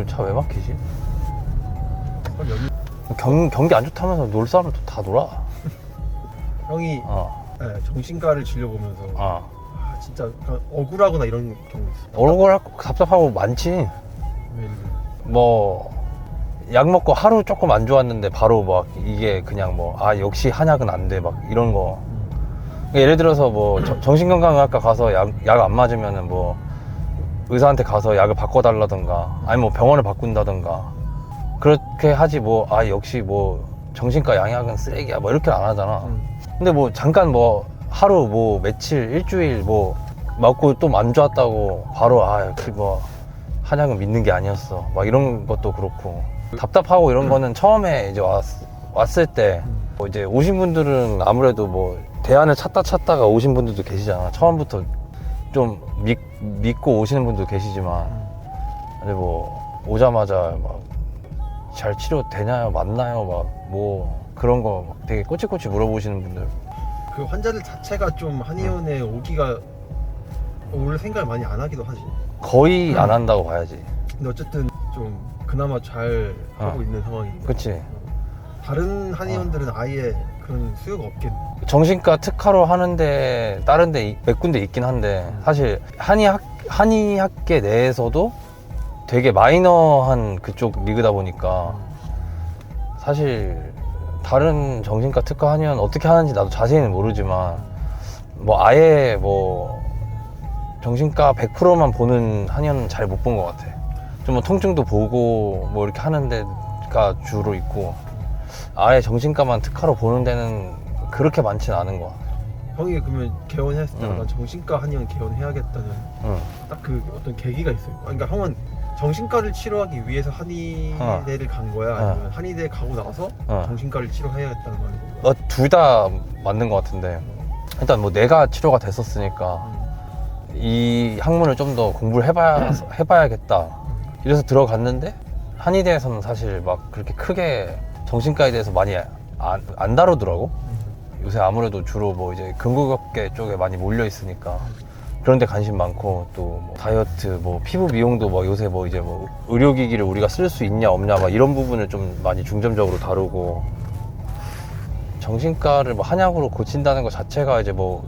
차 왜 막히지? 경기 안 좋다면서 놀 사람도 다 놀아. 형이 네, 정신과를 진료보면서 진짜 약간 억울하거나 이런 경우 있어. 억울하고 답답하고 많지. 뭐 약 먹고 하루 조금 안 좋았는데 바로 막 이게 그냥 뭐 역시 한약은 안 돼 막 이런 거. 예를 들어서 뭐 정신건강의학과 가서 약 안 맞으면은 뭐 의사한테 가서 약을 바꿔달라던가 아니면 뭐 병원을 바꾼다던가 그렇게 하지 뭐 역시 뭐 정신과 양약은 쓰레기야 뭐 이렇게 안 하잖아. 근데 뭐 잠깐 뭐 하루 뭐 며칠 일주일 뭐 맞고 또 안 좋았다고 바로 뭐 한약은 믿는 게 아니었어 막 이런 것도 그렇고 답답하고 이런 거는 처음에 이제 왔을 때 뭐 이제 오신 분들은 아무래도 뭐 대안을 찾다가 오신 분들도 계시잖아. 처음부터 좀 믿고 오시는 분도 계시지만 근데 뭐 오자마자 막 잘 치료되냐요 맞나요 막 뭐 그런 거 막 되게 꼬치꼬치 물어보시는 분들. 그 환자들 자체가 좀 한의원에 오기가 올 생각을 많이 안 하기도 하지. 거의 안 한다고 봐야지. 근데 어쨌든 좀 그나마 잘 하고 있는 상황이니까. 그치. 다른 한의원들은 아예 그런 수요가 없겠네. 정신과 특화로 하는데 다른 데 몇 군데 있긴 한데 사실 한의학계 내에서도 되게 마이너한 그쪽 리그다 보니까 사실 다른 정신과 특화 한의원 어떻게 하는지 나도 자세히는 모르지만 뭐 아예 뭐 정신과 100%만 보는 한의원은 잘 못 본 것 같아. 좀 뭐 통증도 보고 뭐 이렇게 하는 데가 주로 있고 아예 정신과만 특화로 보는 데는 그렇게 많지는 않은 것 같아. 형이 그러면 개원했을 때 난 정신과 한의원 개원해야겠다는 딱 그 어떤 계기가 있어요. 그러니까 형은 정신과를 치료하기 위해서 한의대를 간 거야? 아니면 한의대 가고 나서 정신과를 치료해야겠다는 거야? 둘 다 맞는 것 같은데 일단 뭐 내가 치료가 됐었으니까 이 학문을 좀 더 공부를 해봐야겠다 이래서 들어갔는데 한의대에서는 사실 막 그렇게 크게 정신과에 대해서 많이 안 다루더라고. 요새 아무래도 주로 뭐 이제 근국업계 쪽에 많이 몰려 있으니까 그런 데 관심 많고 또 뭐 다이어트 뭐 피부 미용도 뭐 요새 뭐 이제 뭐 의료기기를 우리가 쓸 수 있냐 없냐 막 이런 부분을 좀 많이 중점적으로 다루고 정신과를 뭐 한약으로 고친다는 것 자체가 이제 뭐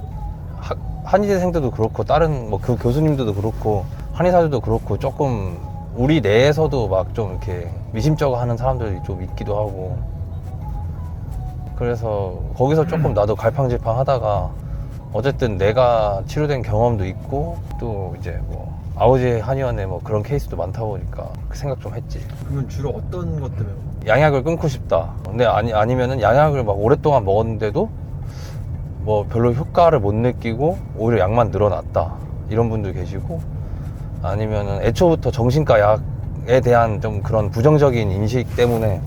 한의대생들도 그렇고 다른 뭐 그 교수님들도 그렇고 한의사들도 그렇고 조금 우리 내에서도 막 좀 이렇게 미심쩍어 하는 사람들이 좀 있기도 하고 그래서 거기서 조금 나도 갈팡질팡 하다가 어쨌든 내가 치료된 경험도 있고 또 이제 뭐 아버지 한의원에 뭐 그런 케이스도 많다 보니까 그 생각 좀 했지. 그러면 주로 어떤 것 때문에? 양약을 끊고 싶다. 근데 아니면은 양약을 막 오랫동안 먹었는데도 뭐 별로 효과를 못 느끼고 오히려 약만 늘어났다. 이런 분도 계시고 아니면은 애초부터 정신과 약에 대한 좀 그런 부정적인 인식 때문에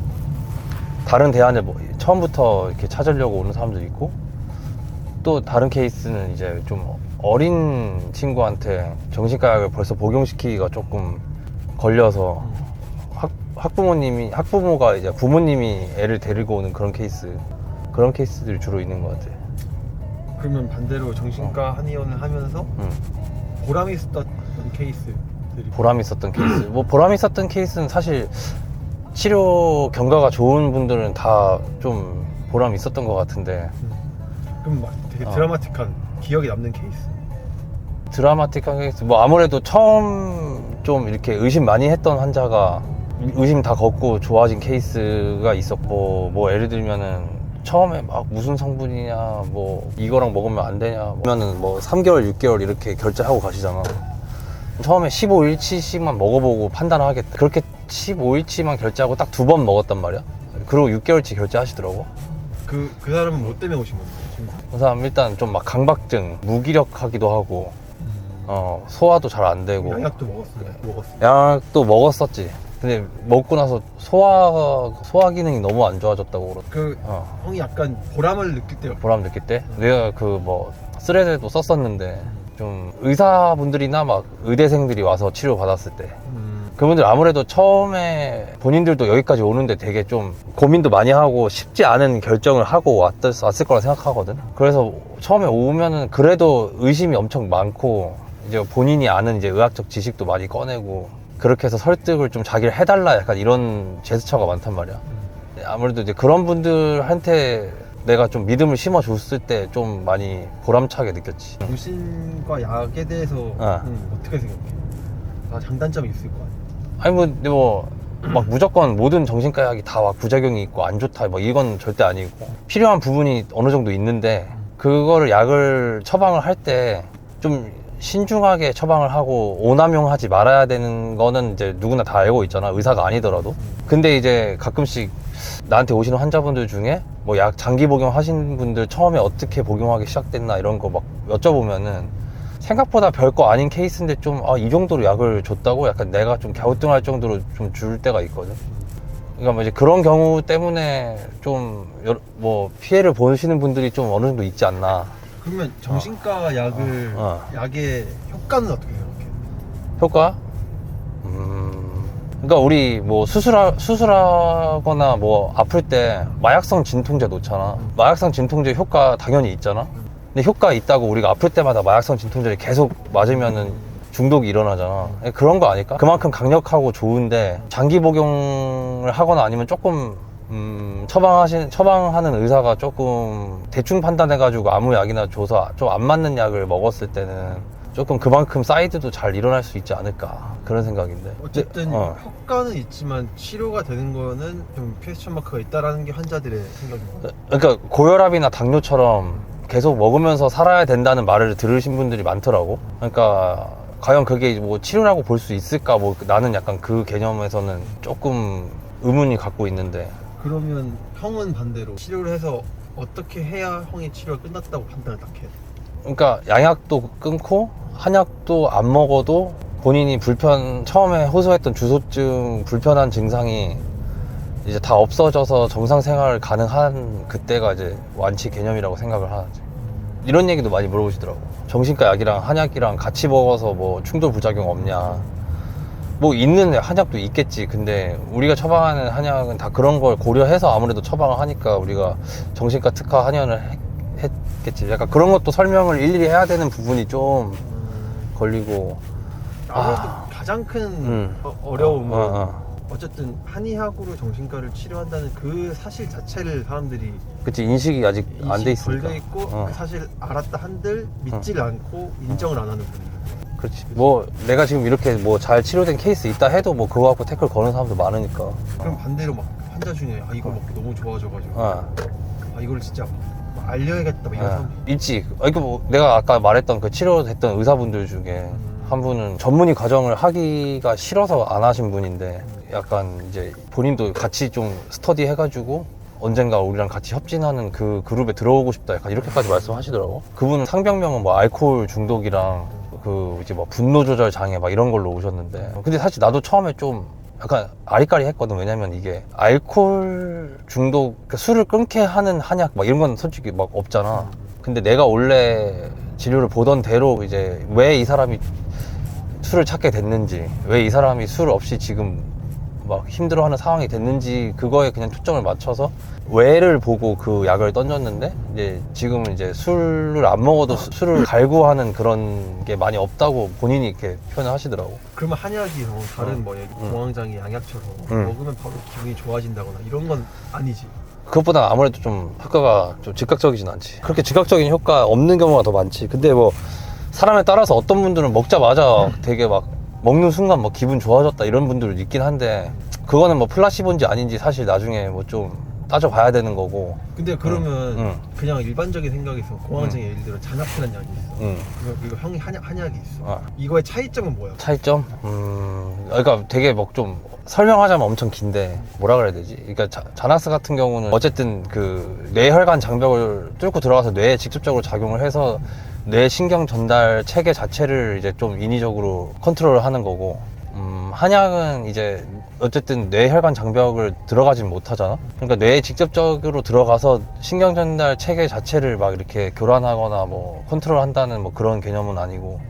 다른 대안을 뭐 처음부터 이렇게 찾으려고 오는 사람도 있고 또 다른 케이스는 이제 좀 어린 친구한테 정신과 약을 벌써 복용시키기가 조금 걸려서 학부모가 이제 부모님이 애를 데리고 오는 그런 케이스들이 주로 있는 것 같아. 그러면 반대로 정신과 한의원을 하면서 보람이 있었던 케이스들이 보람이 있었던 케이스 뭐 보람이 있었던 케이스는 사실 치료 경과가 좋은 분들은 다 좀 보람이 있었던 것 같은데 그럼 막 되게 드라마틱한 기억에 남는 케이스. 드라마틱한 케이스 뭐 아무래도 처음 좀 이렇게 의심 많이 했던 환자가 의심 다 걷고 좋아진 케이스가 있었고 뭐 예를 들면은 처음에 막 무슨 성분이냐 뭐 이거랑 먹으면 안 되냐 그러면은 뭐 3개월 6개월 이렇게 결제하고 가시잖아. 처음에 15일치씩만 먹어보고 판단을 하겠다. 그렇게 15일치만 결제하고 딱 2번 먹었단 말이야. 그리고 6개월치 결제하시더라고. 그 사람은 뭐 때문에 오신 건데? 친구? 그 사람 일단 좀 막 강박증, 무기력하기도 하고 소화도 잘 안 되고 양약도 먹었어. 약도 먹었었지. 근데 먹고 나서 소화 기능이 너무 안 좋아졌다고 그러더라고. 형이 약간 보람을 느낄 때요. 보람 느낄 때? 내가 그 뭐 스레드도 썼었는데 좀 의사분들이나 막 의대생들이 와서 치료 받았을 때 그분들 아무래도 처음에 본인들도 여기까지 오는데 되게 좀 고민도 많이 하고 쉽지 않은 결정을 하고 왔을 거라 생각하거든. 그래서 처음에 오면은 그래도 의심이 엄청 많고 이제 본인이 아는 이제 의학적 지식도 많이 꺼내고 그렇게 해서 설득을 좀 자기를 해달라 약간 이런 제스처가 많단 말이야. 아무래도 이제 그런 분들한테 내가 좀 믿음을 심어줬을 때 좀 많이 보람차게 느꼈지. 정신과 약에 대해서 어떻게 생각해? 아, 장단점이 있을 거 아니야? 아니 뭐 막 무조건 모든 정신과 약이 다 막 부작용이 있고 안 좋다 뭐 이건 절대 아니고 필요한 부분이 어느 정도 있는데 그거를 약을 처방을 할 때 좀 신중하게 처방을 하고 오남용하지 말아야 되는 거는 이제 누구나 다 알고 있잖아. 의사가 아니더라도. 근데 이제 가끔씩 나한테 오시는 환자분들 중에 뭐 약 장기 복용하신 분들 처음에 어떻게 복용하기 시작됐나 이런 거 막 여쭤보면은 생각보다 별거 아닌 케이스인데 좀 이 정도로 약을 줬다고 약간 내가 좀 갸우뚱할 정도로 좀 줄 때가 있거든. 그러니까 뭐 이제 그런 경우 때문에 좀 뭐 피해를 보시는 분들이 좀 어느 정도 있지 않나. 그러면 정신과 약을 약의 효과는 어떻게 생각해? 효과? 그러니까 우리 뭐 수술하거나 뭐 아플 때 마약성 진통제 놓잖아. 마약성 진통제 효과 당연히 있잖아. 근데 효과 있다고 우리가 아플 때마다 마약성 진통제를 계속 맞으면은 중독이 일어나잖아. 그런 거 아닐까? 그만큼 강력하고 좋은데 장기 복용을 하거나 아니면 조금 처방하는 의사가 조금 대충 판단해가지고 아무 약이나 줘서 좀 안 맞는 약을 먹었을 때는 조금 그만큼 사이드도 잘 일어날 수 있지 않을까 그런 생각인데. 어쨌든 효과는 있지만 치료가 되는 거는 좀 퀘스천 마크가 있다라는 게 환자들의 생각입니다. 그러니까 고혈압이나 당뇨처럼 계속 먹으면서 살아야 된다는 말을 들으신 분들이 많더라고. 그러니까 과연 그게 뭐 치료라고 볼 수 있을까? 뭐 나는 약간 그 개념에서는 조금 의문이 갖고 있는데. 그러면 형은 반대로 치료를 해서 어떻게 해야 형의 치료가 끝났다고 판단을 딱 해? 그러니까 양약도 끊고 한약도 안 먹어도 본인이 처음에 호소했던 주소증 불편한 증상이 이제 다 없어져서 정상 생활 가능한 그때가 이제 완치 개념이라고 생각을 하지. 이런 얘기도 많이 물어보시더라고. 정신과 약이랑 한약이랑 같이 먹어서 뭐 충돌 부작용 없냐. 뭐 있는 한약도 있겠지. 근데 우리가 처방하는 한약은 다 그런 걸 고려해서 아무래도 처방을 하니까 우리가 정신과 특화 한약을 했겠지. 약간 그런 것도 설명을 일일이 해야 되는 부분이 좀 걸리고. 아무래도 가장 큰 어려움은 어쨌든 한의학으로 정신과를 치료한다는 그 사실 자체를 사람들이 그치, 인식이 아직 안 돼 있으니까. 덜돼 있고 그 사실 알았다 한들 믿지를 않고 인정을 안 하는 분들. 그렇지. 뭐 내가 지금 이렇게 뭐 잘 치료된 케이스 있다 해도 뭐 그거 갖고 태클 거는 사람도 많으니까. 그럼 반대로 막 환자 중에 이거 먹고 너무 좋아져가지고 이걸 진짜 막 알려야겠다 막 이런 사람 있지. 이거 뭐 내가 아까 말했던 그 치료했던 의사분들 중에 한 분은 전문의 과정을 하기가 싫어서 안 하신 분인데 약간 이제 본인도 같이 좀 스터디 해가지고 언젠가 우리랑 같이 협진하는 그 그룹에 들어오고 싶다 약간 이렇게까지 말씀하시더라고. 그분은 상병명은 뭐 알코올 중독이랑 그 이제 뭐 분노 조절 장애 막 이런 걸로 오셨는데, 근데 사실 나도 처음에 좀 약간 아리까리 했거든. 왜냐면 이게 알코올 중독, 그러니까 술을 끊게 하는 한약 막 이런 건 솔직히 막 없잖아. 근데 내가 원래 진료를 보던 대로 이제 왜 이 사람이 술을 찾게 됐는지, 왜 이 사람이 술 없이 지금 막 힘들어하는 상황이 됐는지 그거에 그냥 초점을 맞춰서 왜를 보고 그 약을 던졌는데, 이제 지금은 이제 술을 안 먹어도 술을 갈구하는 그런 게 많이 없다고 본인이 이렇게 표현을 하시더라고. 그러면 한약이 다른 뭐 공황장애 양약처럼 먹으면 바로 기분이 좋아진다거나 이런 건 아니지. 그것보다 아무래도 좀 효과가 좀 즉각적이진 않지. 그렇게 즉각적인 효과 없는 경우가 더 많지. 근데 뭐 사람에 따라서 어떤 분들은 먹자마자 되게 막 먹는 순간 뭐 기분 좋아졌다 이런 분들도 있긴 한데, 그거는 뭐 플라시보인지 아닌지 사실 나중에 뭐 좀 따져봐야 되는 거고. 근데 그러면 그냥 일반적인 생각에서 공황장애 예를 들어 자나프라는 약이 있어. 그리고 형이 한약이 있어. 이거의 차이점은 뭐야? 차이점? 그러니까 되게 뭐 좀 설명하자면 엄청 긴데 뭐라 그래야 되지? 그러니까 자낙스 같은 경우는 어쨌든 그 뇌혈관 장벽을 뚫고 들어가서 뇌에 직접적으로 작용을 해서 뇌 신경 전달 체계 자체를 이제 좀 인위적으로 컨트롤을 하는 거고, 한약은 이제 어쨌든 뇌혈관 장벽을 들어가진 못하잖아. 그러니까 뇌에 직접적으로 들어가서 신경 전달 체계 자체를 막 이렇게 교란하거나 뭐 컨트롤한다는 뭐 그런 개념은 아니고,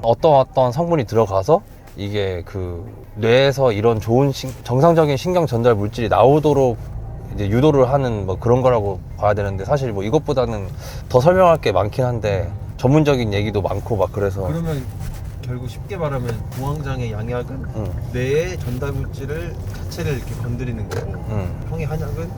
어떤 성분이 들어가서 이게 그 뇌에서 이런 좋은 정상적인 신경 전달 물질이 나오도록 이제 유도를 하는 뭐 그런 거라고 봐야 되는데, 사실 뭐 이것보다는 더 설명할 게 많긴 한데 전문적인 얘기도 많고 막 그래서. 그러면 결국 쉽게 말하면 공황장애 양약은 뇌의 전달 물질을 자체를 이렇게 건드리는 거고 형의 한약은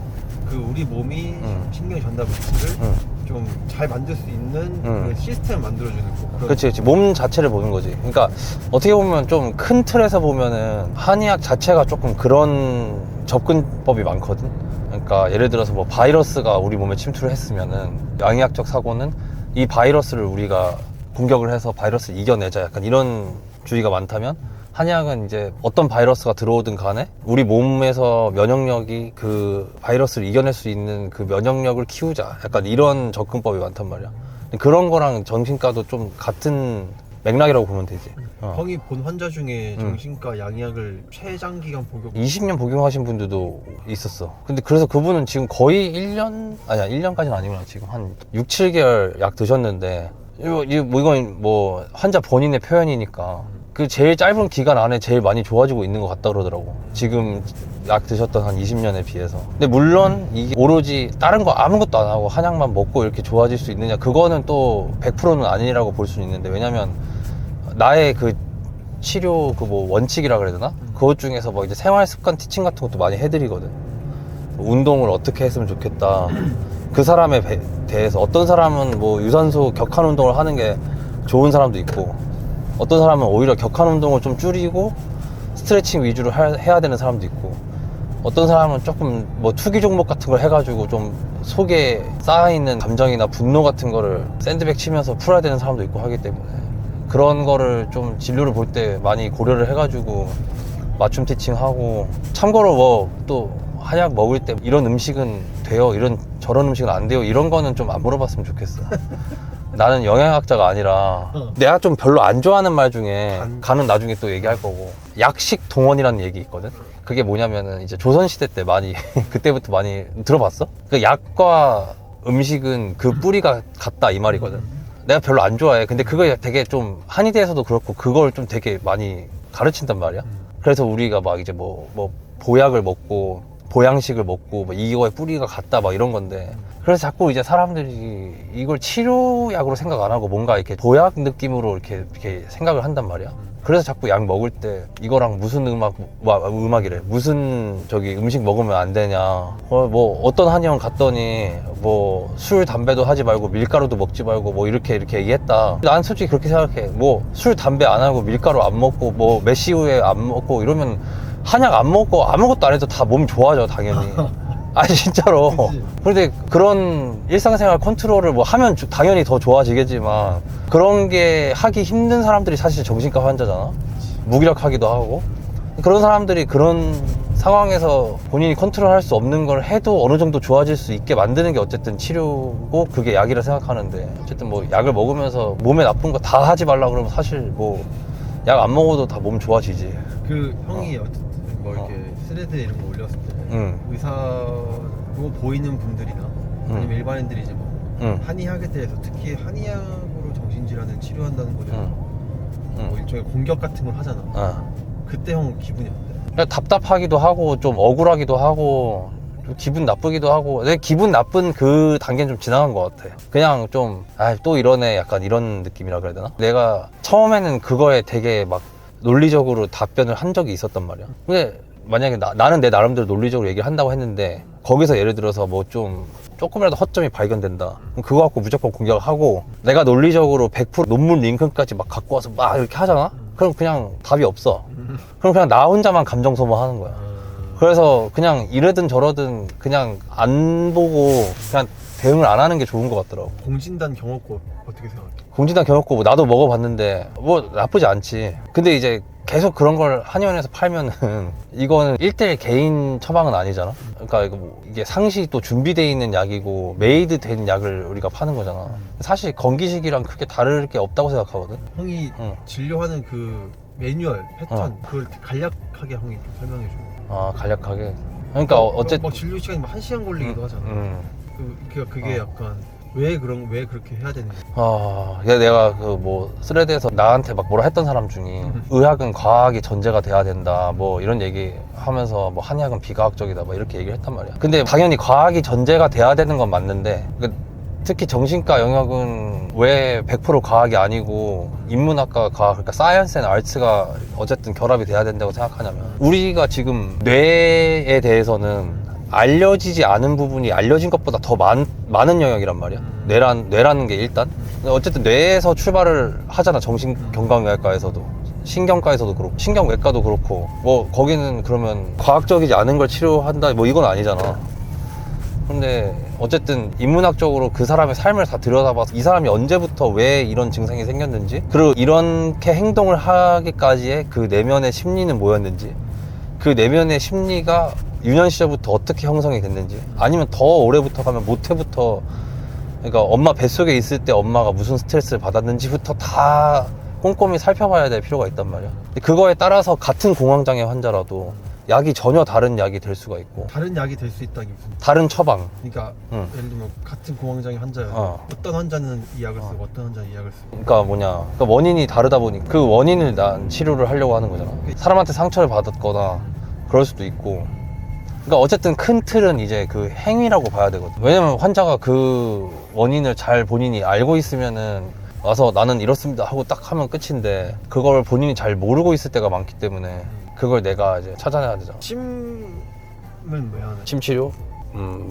그 우리 몸이 신경 전달 물질을 좀 잘 만들 수 있는 그 시스템을 만들어주는 거. 그렇지, 그렇지. 몸 자체를 보는 거지. 그러니까 어떻게 보면 좀 큰 틀에서 보면은 한의학 자체가 조금 그런 접근법이 많거든. 그러니까 예를 들어서 뭐 바이러스가 우리 몸에 침투를 했으면은 양의학적 사고는 이 바이러스를 우리가 공격을 해서 바이러스를 이겨내자, 약간 이런 주의가 많다면, 한의학은 이제 어떤 바이러스가 들어오든 간에 우리 몸에서 면역력이 그 바이러스를 이겨낼 수 있는 그 면역력을 키우자, 약간 이런 접근법이 많단 말이야. 그런 거랑 정신과도 좀 같은 맥락이라고 보면 되지. 형이 본 환자 중에 정신과 양약을 최장기간 복용 20년 복용하신 분들도 있었어. 근데 그래서 그분은 지금 거의 1년, 아니야, 1년까지는 아니구나. 지금 한 6, 7개월 약 드셨는데, 이건 뭐 환자 본인의 표현이니까 그 제일 짧은 기간 안에 제일 많이 좋아지고 있는 것 같다 그러더라고. 지금 약 드셨던 한 20년에 비해서. 근데 물론 이게 오로지 다른 거 아무것도 안 하고 한약만 먹고 이렇게 좋아질 수 있느냐, 그거는 또 100%는 아니라고 볼 수는 있는데, 왜냐면 나의 그 치료 그 뭐 원칙이라 그래야 되나? 그것 중에서 뭐 이제 생활 습관 티칭 같은 것도 많이 해드리거든. 운동을 어떻게 했으면 좋겠다. 그 사람에 대해서 어떤 사람은 뭐 유산소 격한 운동을 하는 게 좋은 사람도 있고, 어떤 사람은 오히려 격한 운동을 좀 줄이고 스트레칭 위주로 해야 되는 사람도 있고, 어떤 사람은 조금 뭐 투기 종목 같은 걸 해가지고 좀 속에 쌓여있는 감정이나 분노 같은 거를 샌드백 치면서 풀어야 되는 사람도 있고 하기 때문에, 그런 거를 좀 진료를 볼 때 많이 고려를 해가지고 맞춤 티칭하고, 참고로 뭐 또 한약 먹을 때 이런 음식은 돼요, 저런 음식은 안 돼요, 이런 거는 좀 안 물어봤으면 좋겠어. 나는 영양학자가 아니라 내가 좀 별로 안 좋아하는 말 중에, 간은 나중에 또 얘기할 거고, 약식 동원이라는 얘기 있거든. 그게 뭐냐면은 이제 조선시대 때 많이 그때부터 많이 들어봤어? 그 약과 음식은 그 뿌리가 같다, 이 말이거든. 내가 별로 안 좋아해. 근데 그거 되게 좀 한의대에서도 그렇고 그걸 좀 되게 많이 가르친단 말이야. 그래서 우리가 막 이제 뭐 보약을 먹고 보양식을 먹고 뭐 이거의 뿌리가 같다 막 이런 건데, 그래서 자꾸 이제 사람들이 이걸 치료약으로 생각 안 하고 뭔가 이렇게 보약 느낌으로 이렇게 생각을 한단 말이야. 그래서 자꾸 약 먹을 때 이거랑 무슨 음악이래, 무슨 저기 음식 먹으면 안 되냐, 뭐 어떤 한의원 갔더니 뭐 술 담배도 하지 말고 밀가루도 먹지 말고 뭐 이렇게 얘기했다. 난 솔직히 그렇게 생각해. 뭐 술 담배 안 하고 밀가루 안 먹고 뭐 메시 후에 안 먹고 이러면 한약 안 먹고 아무것도 안 해도 다 몸이 좋아져, 당연히. 아니 진짜로. 그런데 그런 일상생활 컨트롤을 뭐 하면 당연히 더 좋아지겠지만, 그런 게 하기 힘든 사람들이 사실 정신과 환자잖아. 무기력하기도 하고. 그런 사람들이 그런 상황에서 본인이 컨트롤할 수 없는 걸 해도 어느 정도 좋아질 수 있게 만드는 게 어쨌든 치료고, 그게 약이라 생각하는데, 어쨌든 뭐 약을 먹으면서 몸에 나쁜 거 다 하지 말라 그러면 사실 뭐 약 안 먹어도 다 몸 좋아지지. 그 형이 어쨌든 뭐 이렇게 스레드 이런 거 올렸을 때 의사로 보이는 분들이나 아니면 일반인들이 이제 뭐 한의학에 대해서, 특히 한의학으로 정신질환을 치료한다는 거에 대해서 뭐 일종의 공격 같은 걸 하잖아. 그때 형 기분이 어때? 그냥 답답하기도 하고 좀 억울하기도 하고 좀 기분 나쁘기도 하고. 내 기분 나쁜 그 단계는 좀 지나간 것 같아. 그냥 좀 또 이러네, 약간 이런 느낌이라 그래야 되나? 내가 처음에는 그거에 되게 막 논리적으로 답변을 한 적이 있었단 말이야. 근데 만약에 나는 내 나름대로 논리적으로 얘기를 한다고 했는데, 거기서 예를 들어서 뭐 조금이라도 허점이 발견된다, 그럼 그거 갖고 무조건 공격을 하고, 내가 논리적으로 100% 논문 링크까지 막 갖고 와서 막 이렇게 하잖아? 그럼 그냥 답이 없어. 그럼 그냥 나 혼자만 감정 소모하는 거야. 그래서 그냥 이러든 저러든 그냥 안 보고 그냥 대응을 안 하는 게 좋은 것 같더라고. 공진단 경호법 어떻게 생각해? 공진단 경험고 뭐 나도 먹어봤는데 뭐 나쁘지 않지. 근데 이제 계속 그런 걸 한의원에서 팔면은 이거는 1대1 개인 처방은 아니잖아. 그러니까 이게 상시 또 준비되어 있는 약이고 메이드 된 약을 우리가 파는 거잖아. 사실 건기식이랑 크게 다를 게 없다고 생각하거든. 형이 진료하는 그 매뉴얼, 패턴, 그걸 간략하게 형이 좀 설명해 줘. 아, 간략하게. 그러니까 어쨌든 막 진료 시간이 막 1시간 걸리기도 하잖아. 그게 약간 왜 그렇게 해야 되는지. 내가 그 뭐 스레드에서 나한테 막 뭐라 했던 사람 중에 의학은 과학이 전제가 돼야 된다 뭐 이런 얘기 하면서, 뭐 한의학은 비과학적이다 뭐 이렇게 얘기를 했단 말이야. 근데 당연히 과학이 전제가 돼야 되는 건 맞는데, 특히 정신과 영역은 왜 100% 과학이 아니고 인문학과 과학, 그러니까 사이언스 앤 아트가 어쨌든 결합이 돼야 된다고 생각하냐면, 우리가 지금 뇌에 대해서는 알려지지 않은 부분이 알려진 것보다 더 많은 영역이란 말이야. 뇌라는 게 일단 어쨌든 뇌에서 출발을 하잖아. 정신건강의학과에서도 신경과에서도 그렇고 신경외과도 그렇고, 뭐 거기는 그러면 과학적이지 않은 걸 치료한다 뭐 이건 아니잖아. 근데 어쨌든 인문학적으로 그 사람의 삶을 다 들여다봐서 이 사람이 언제부터 왜 이런 증상이 생겼는지, 그리고 이렇게 행동을 하기까지의 그 내면의 심리는 뭐였는지, 그 내면의 심리가 유년 시절부터 어떻게 형성이 됐는지, 아니면 더 오래부터 가면 모태부터, 그러니까 엄마 뱃속에 있을 때 엄마가 무슨 스트레스를 받았는지부터 다 꼼꼼히 살펴봐야 될 필요가 있단 말이야. 근데 그거에 따라서 같은 공황장애 환자라도 약이 전혀 다른 약이 될 수가 있고, 다른 약이 될 수 있다는 게 무슨 다른 처방. 그러니까 응. 예를 들면 같은 공황장애 환자여서 어떤 환자는 이 약을 쓰고 어떤 환자는 이 약을 쓰고, 그러니까 그러니까 원인이 다르다 보니 그 원인을 난 치료를 하려고 하는 거잖아. 사람한테 상처를 받았거나 그럴 수도 있고. 그러니까 어쨌든 큰 틀은 이제 그 행위라고 봐야 되거든. 왜냐면 환자가 그 원인을 잘 본인이 알고 있으면은 와서 나는 이렇습니다 하고 딱 하면 끝인데, 그걸 본인이 잘 모르고 있을 때가 많기 때문에 그걸 내가 이제 찾아내야 되잖아. 침은 왜 하나요? 침 치료?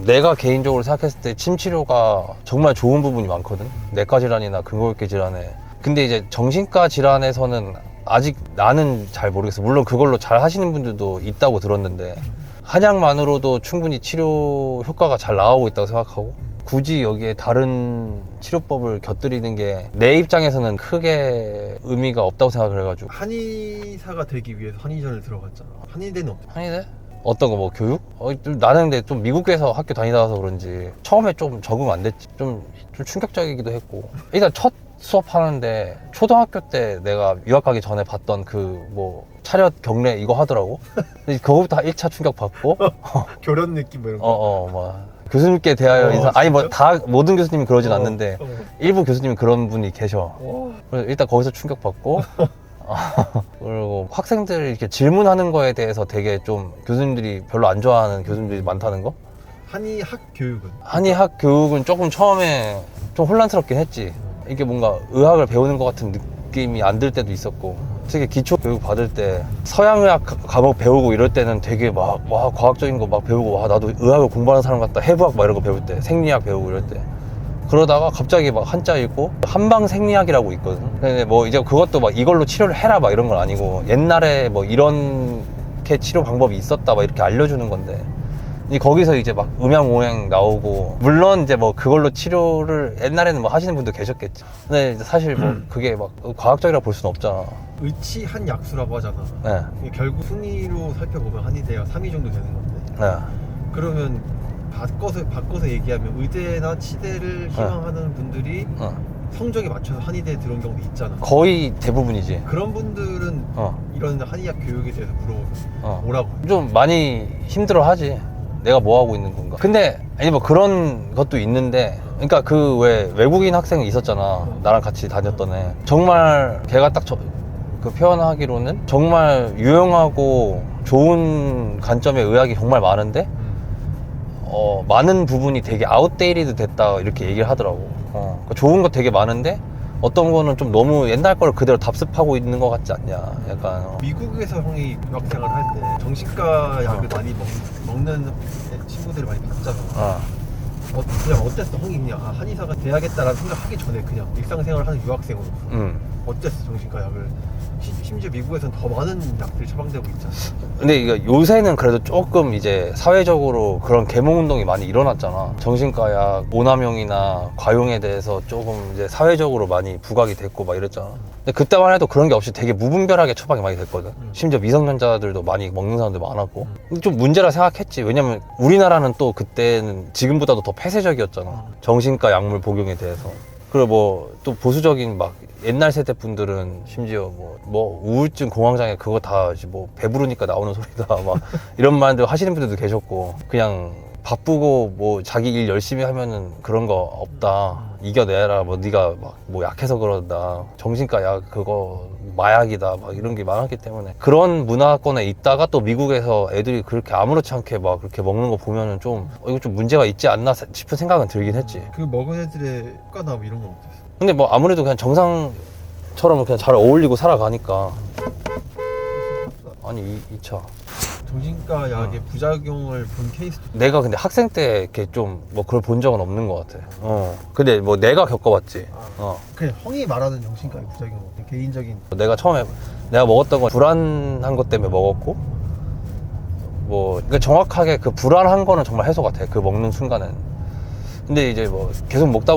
내가 개인적으로 생각했을 때 침 치료가 정말 좋은 부분이 많거든. 내과 질환이나 근골격 질환에. 근데 이제 정신과 질환에서는 아직 나는 잘 모르겠어. 물론 그걸로 잘 하시는 분들도 있다고 들었는데, 한약만으로도 충분히 치료 효과가 잘 나오고 있다고 생각하고, 굳이 여기에 다른 치료법을 곁들이는 게 내 입장에서는 크게 의미가 없다고 생각을 해가지고. 한의사가 되기 위해서 한의전을 들어갔잖아. 한의대는 어때? 한의대? 어떤 거 뭐 교육? 나는 근데 좀 미국에서 학교 다니다 와서 그런지 처음에 좀 적응 안 됐지. 좀 충격적이기도 했고. 일단 첫 수업하는데 초등학교 때 내가 유학 가기 전에 봤던 그 뭐 차렷 경례 이거 하더라고. 근데 그거부터 1차 충격 받고 교련 느낌 뭐 이런 거. 뭐 교수님께 대하여 인사. 아니 뭐 다 모든 교수님이 그러진 않는데 어. 일부 교수님이 그런 분이 계셔. 어. 그래서 일단 거기서 충격 받고 그리고 학생들 이렇게 질문하는 거에 대해서 되게 좀 교수님들이 별로 안 좋아하는 교수님들이 많다는 거. 한의학 교육은? 한의학 교육은 조금 처음에 좀 혼란스럽긴 했지. 이게 뭔가 의학을 배우는 것 같은 느낌이 안 들 때도 있었고, 특히 기초 교육 받을 때 서양의학 과목 배우고 이럴 때는 되게 막 와 과학적인 거 막 배우고, 와 나도 의학을 공부하는 사람 같다, 해부학 막 이런 거 배울 때, 생리학 배우고 이럴 때, 그러다가 갑자기 막 한자 읽고 한방 생리학이라고 있거든. 근데 뭐 이제 그것도 막 이걸로 치료를 해라 막 이런 건 아니고, 옛날에 뭐 이렇게 치료 방법이 있었다 막 이렇게 알려주는 건데, 거기서 이제 막 음양오행 나오고, 물론 이제 뭐 그걸로 치료를 옛날에는 뭐 하시는 분도 계셨겠지. 근데 이제 사실 뭐 그게 막 과학적이라고 볼 수는 없잖아. 의치한약수라고 하잖아. 네. 이게 결국 순위로 살펴보면 한의대가 3위 정도 되는 건데, 네. 그러면 바꿔서 얘기하면 의대나 치대를 희망하는 분들이 성적에 맞춰서 한의대에 들어온 경우도 있잖아. 거의 대부분이지. 그런 분들은 이런 한의학 교육에 대해서 물어보면 뭐라고? 좀 많이 힘들어 하지. 내가 뭐 하고 있는 건가. 근데 아니 뭐 그런 것도 있는데, 그러니까 그 왜 외국인 학생이 있었잖아, 나랑 같이 다녔던 애. 정말 걔가 딱 그 표현하기로는 정말 유용하고 좋은 관점의 의학이 정말 많은데 많은 부분이 되게 아웃데이티드 됐다 이렇게 얘기를 하더라고. 그러니까 좋은 거 되게 많은데 어떤 거는 좀 너무 옛날 거를 그대로 답습하고 있는 것 같지 않냐, 약간. 미국에서 형이 유학생활을 할 때 정신과 약을 많이 먹는 친구들을 많이 봤잖아. 그냥 어땠어? 형이 그냥 한의사가 돼야겠다라는 생각하기 전에 그냥 일상생활을 하는 유학생으로 어땠어? 정신과 약을 심지어 미국에서는 더 많은 약들이 처방되고 있잖아. 근데 이거 요새는 그래도 조금 이제 사회적으로 그런 계몽운동이 많이 일어났잖아. 정신과 약 오남용이나 과용에 대해서 조금 이제 사회적으로 많이 부각이 됐고 막 이랬잖아. 근데 그때만 해도 그런 게 없이 되게 무분별하게 처방이 많이 됐거든. 심지어 미성년자들도 많이 먹는 사람들 많았고. 근데 좀 문제라 생각했지. 왜냐면 우리나라는 또 그때는 지금보다도 더 폐쇄적이었잖아, 정신과 약물 복용에 대해서. 그리고 뭐 또 보수적인 막 옛날 세대 분들은 심지어 뭐 우울증, 공황장애 그거 다 뭐 배부르니까 나오는 소리다 막 이런 말들 하시는 분들도 계셨고, 그냥 바쁘고 뭐 자기 일 열심히 하면은 그런 거 없다. 이겨내라. 뭐 네가 막 뭐 약해서 그런다. 정신과 약 그거 마약이다. 막 이런 게 많았기 때문에 그런 문화권에 있다가 또 미국에서 애들이 그렇게 아무렇지 않게 막 그렇게 먹는 거 보면은 좀 이거 좀 문제가 있지 않나 싶은 생각은 들긴 했지. 그 먹은 애들의 효과나 뭐 이런 건 어땠어? 근데 뭐 아무래도 그냥 정상처럼 그냥 잘 어울리고 살아가니까. 아니 이 차. 정신과 약의 부작용을 본 케이스도 내가 근데 학생 때 이렇게 좀 뭐 그걸 본 적은 없는 것 같아. 근데 뭐 내가 겪어봤지. 그냥 형이 말하는 정신과의 부작용은 어떤 개인적인 내가 처음에 내가 먹었던 건 불안한 것 때문에 먹었고, 뭐 그러니까 정확하게 그 불안한 거는 정말 해소 같아. 그 먹는 순간에는. 근데 이제 뭐 계속 먹다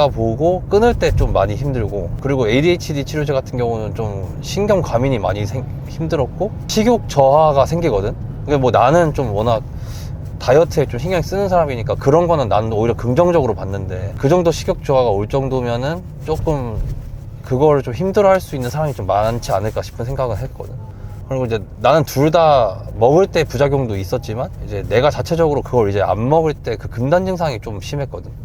보고 끊을 때 좀 많이 힘들고, 그리고 ADHD 치료제 같은 경우는 좀 신경 과민이 많이 힘들었고 식욕 저하가 생기거든. 근데 뭐 나는 좀 워낙 다이어트에 좀 신경 쓰는 사람이니까 그런 거는 나는 오히려 긍정적으로 봤는데, 그 정도 식욕 저하가 올 정도면은 조금 그걸 좀 힘들어 할 수 있는 사람이 좀 많지 않을까 싶은 생각은 했거든. 그리고 이제 나는 둘 다 먹을 때 부작용도 있었지만 이제 내가 자체적으로 그걸 이제 안 먹을 때 그 금단 증상이 좀 심했거든.